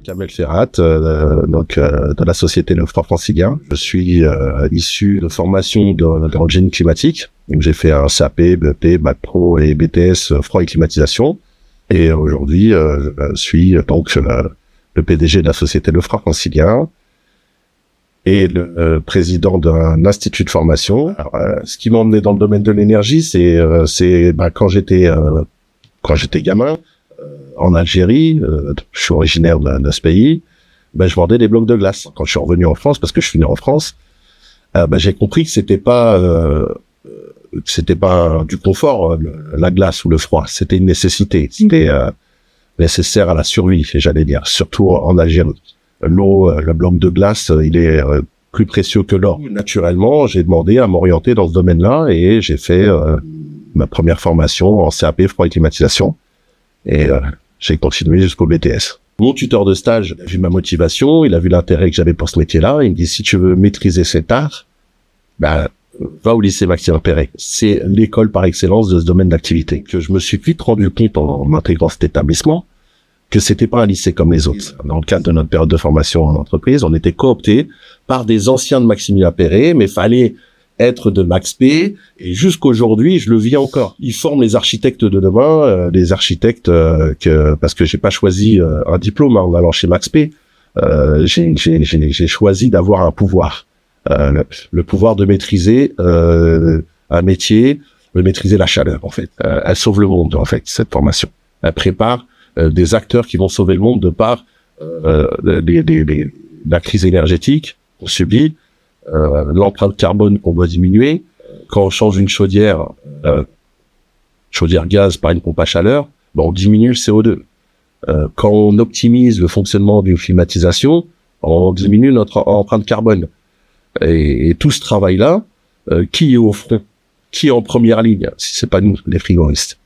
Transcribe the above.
Kamel Ferhat, de la société Le Froid Francilien. Je suis issu de formation dans le génie climatique. Donc j'ai fait un CAP, BEP, Bac Pro et BTS froid et climatisation. Et aujourd'hui, je suis donc le PDG de la société Le Froid Francilien et le président d'un institut de formation. Alors, ce qui m'a emmené dans le domaine de l'énergie, c'est quand j'étais gamin en Algérie, je suis originaire de ce pays, je vendais des blocs de glace. Quand je suis revenu en France, parce que je suis né en France, j'ai compris que c'était pas du confort, la glace ou le froid, c'était une nécessité, c'était nécessaire à la survie, j'allais dire, surtout en Algérie. L'eau, le bloc de glace, il est plus précieux que l'or. Naturellement, j'ai demandé à m'orienter dans ce domaine-là et j'ai fait ma première formation en CAP froid et climatisation et j'ai continué jusqu'au BTS. Mon tuteur de stage a vu ma motivation, il a vu l'intérêt que j'avais pour ce métier-là. Il me dit, si tu veux maîtriser cet art, va au lycée Maxime Perret. C'est l'école par excellence de ce domaine d'activité. Que je me suis vite rendu compte en intégrant cet établissement que c'était pas un lycée comme les autres. Dans le cadre de notre période de formation en entreprise, on était cooptés par des anciens de Maximilien Perret, mais fallait être de Max P, et jusqu'aujourd'hui, je le vis encore. Ils forment les architectes de demain, des architectes parce que j'ai pas choisi un diplôme en allant chez Max P. J'ai choisi d'avoir un pouvoir, le pouvoir de maîtriser un métier, de maîtriser la chaleur. En fait, elle sauve le monde. En fait, cette formation, elle prépare des acteurs qui vont sauver le monde de par la crise énergétique qu'on subit. L'empreinte carbone qu'on doit diminuer. Quand on change une chaudière gaz par une pompe à chaleur, on diminue le CO2. Quand on optimise le fonctionnement d'une climatisation, on diminue notre empreinte carbone. Et tout ce travail-là, qui est au front, qui est en première ligne, si c'est pas nous, les frigoristes.